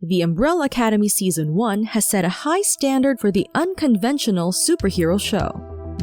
The Umbrella Academy Season 1 has set a high standard for the unconventional superhero show,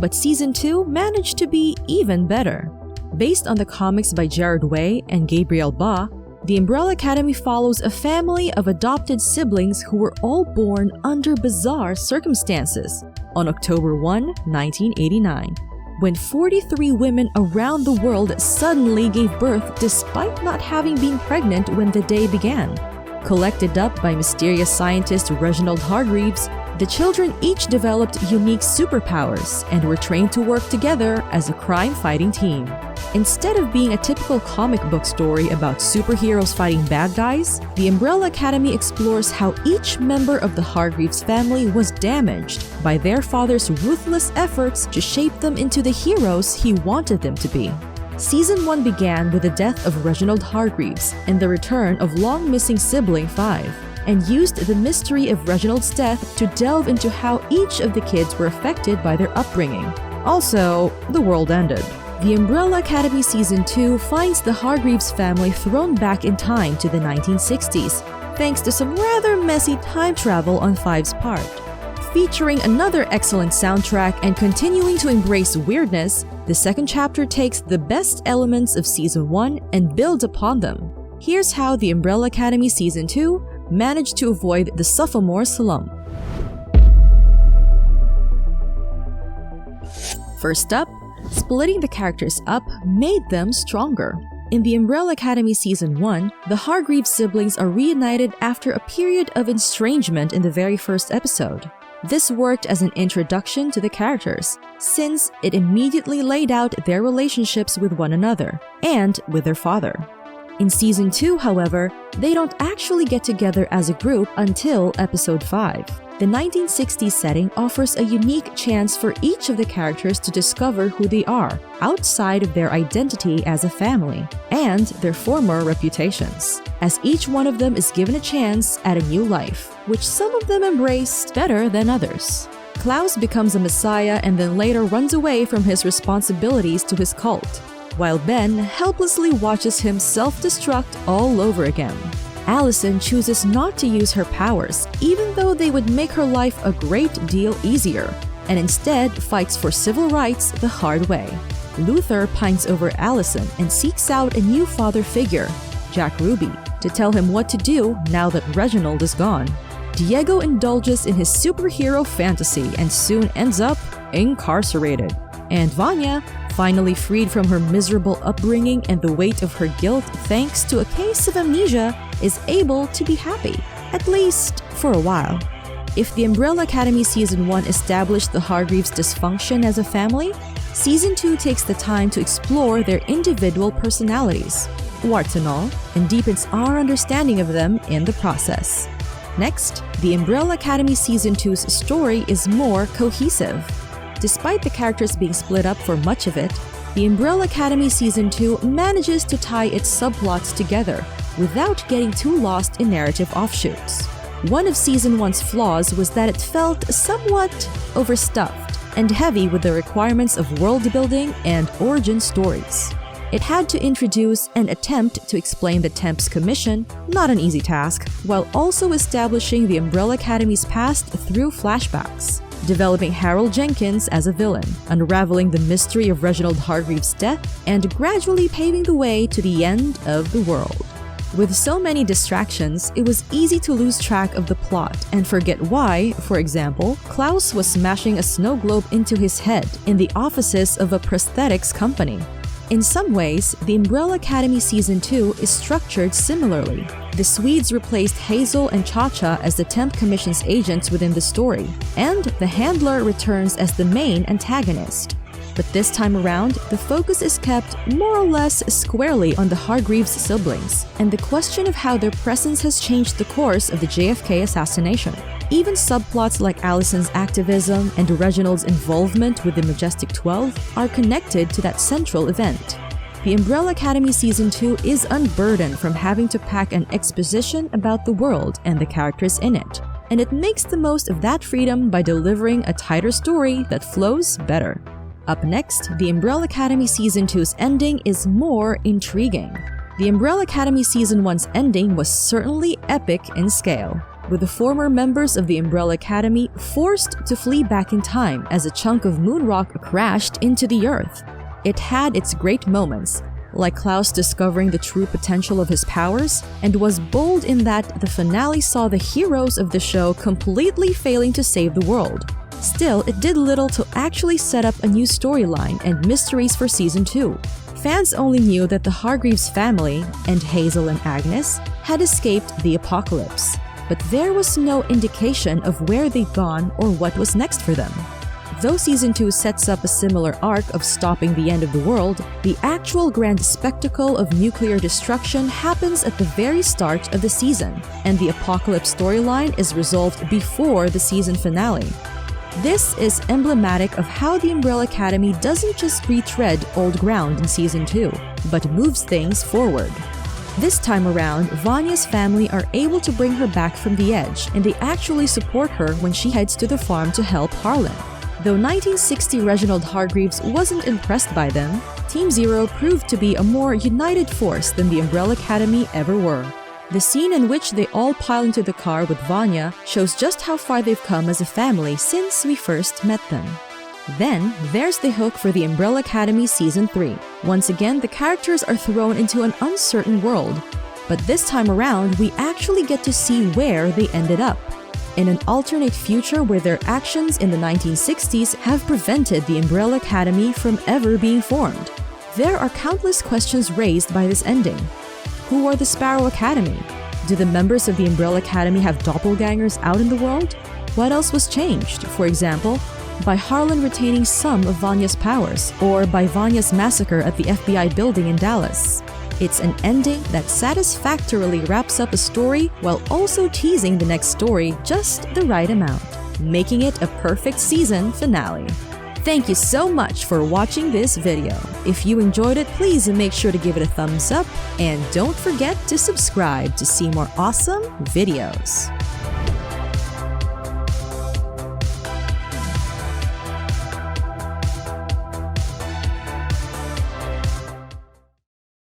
but Season 2 managed to be even better. Based on the comics by Gerard and Gabriel, The Umbrella Academy follows a family of adopted siblings who were all born under bizarre circumstances on October 1, 1989, when 43 women around the world suddenly gave birth despite not having been pregnant when the day began. Collected up by mysterious scientist Reginald Hargreeves, the children each developed unique superpowers and were trained to work together as a crime-fighting team. Instead of being a typical comic book story about superheroes fighting bad guys, the Umbrella Academy explores how each member of the Hargreeves family was damaged by their father's ruthless efforts to shape them into the heroes he wanted them to be. Season 1 began with the death of Reginald Hargreeves and the return of long-missing sibling 5, and used the mystery of Reginald's death to delve into how each of the kids were affected by their upbringing. Also, the world ended. The Umbrella Academy Season 2 finds the Hargreeves family thrown back in time to the 1960s, thanks to some rather messy time travel on 5's part. Featuring another excellent soundtrack and continuing to embrace weirdness, the second chapter takes the best elements of Season 1 and builds upon them. Here's how the Umbrella Academy Season 2 managed to avoid the sophomore slump. First up, splitting the characters up made them stronger. In the Umbrella Academy Season 1, the Hargreeves siblings are reunited after a period of estrangement in the very first episode. This worked as an introduction to the characters, since it immediately laid out their relationships with one another and with their father. In Season 2, however, they don't actually get together as a group until Episode 5. The 1960s setting offers a unique chance for each of the characters to discover who they are, outside of their identity as a family, and their former reputations, as each one of them is given a chance at a new life, which some of them embrace better than others. Klaus becomes a messiah and then later runs away from his responsibilities to his cult, while Ben helplessly watches him self-destruct all over again. Allison chooses not to use her powers, even though they would make her life a great deal easier, and instead fights for civil rights the hard way. Luther pines over Allison and seeks out a new father figure, Jack Ruby, to tell him what to do now that Reginald is gone. Diego indulges in his superhero fantasy and soon ends up incarcerated. And Vanya, finally freed from her miserable upbringing and the weight of her guilt thanks to a case of amnesia, is able to be happy, at least for a while. If the Umbrella Academy Season 1 established the Hargreeves' dysfunction as a family, Season 2 takes the time to explore their individual personalities, warts and all, and deepens our understanding of them in the process. Next, the Umbrella Academy Season 2's story is more cohesive. Despite the characters being split up for much of it, the Umbrella Academy Season 2 manages to tie its subplots together without getting too lost in narrative offshoots. One of Season 1's flaws was that it felt somewhat overstuffed and heavy with the requirements of world building and origin stories. It had to introduce and attempt to explain the Temps Commission, not an easy task, while also establishing the Umbrella Academy's past through flashbacks, developing Harold Jenkins as a villain, unraveling the mystery of Reginald Hargreeves' death, and gradually paving the way to the end of the world. With so many distractions, it was easy to lose track of the plot and forget why, for example, Klaus was smashing a snow globe into his head in the offices of a prosthetics company. In some ways, the Umbrella Academy Season 2 is structured similarly. The Swedes replaced Hazel and Cha-Cha as the Temp Commission's agents within the story, and the Handler returns as the main antagonist. But this time around, the focus is kept more or less squarely on the Hargreeves siblings, and the question of how their presence has changed the course of the JFK assassination. Even subplots like Allison's activism and Reginald's involvement with the Majestic 12 are connected to that central event. The Umbrella Academy Season 2 is unburdened from having to pack an exposition about the world and the characters in it, and it makes the most of that freedom by delivering a tighter story that flows better. Up next, the Umbrella Academy Season 2's ending is more intriguing. The Umbrella Academy Season 1's ending was certainly epic in scale, with the former members of the Umbrella Academy forced to flee back in time as a chunk of moon rock crashed into the Earth. It had its great moments, like Klaus discovering the true potential of his powers, and was bold in that the finale saw the heroes of the show completely failing to save the world. Still, it did little to actually set up a new storyline and mysteries for Season 2. Fans only knew that the Hargreeves family, and Hazel and Agnes, had escaped the apocalypse, but there was no indication of where they'd gone or what was next for them. Though Season 2 sets up a similar arc of stopping the end of the world, the actual grand spectacle of nuclear destruction happens at the very start of the season, and the apocalypse storyline is resolved before the season finale. This is emblematic of how the Umbrella Academy doesn't just retread old ground in Season 2, but moves things forward. This time around, Vanya's family are able to bring her back from the edge, and they actually support her when she heads to the farm to help Harlan. Though 1960 Reginald Hargreeves wasn't impressed by them, Team Zero proved to be a more united force than the Umbrella Academy ever were. The scene in which they all pile into the car with Vanya shows just how far they've come as a family since we first met them. Then, there's the hook for the Umbrella Academy Season 3. Once again, the characters are thrown into an uncertain world, but this time around, we actually get to see where they ended up. In an alternate future where their actions in the 1960s have prevented the Umbrella Academy from ever being formed. There are countless questions raised by this ending. Who are the Sparrow Academy? Do the members of the Umbrella Academy have doppelgangers out in the world? What else was changed, for example, by Harlan retaining some of Vanya's powers, or by Vanya's massacre at the FBI building in Dallas? It's an ending that satisfactorily wraps up a story while also teasing the next story just the right amount, making it a perfect season finale. Thank you so much for watching this video. If you enjoyed it, please make sure to give it a thumbs up, and don't forget to subscribe to see more awesome videos.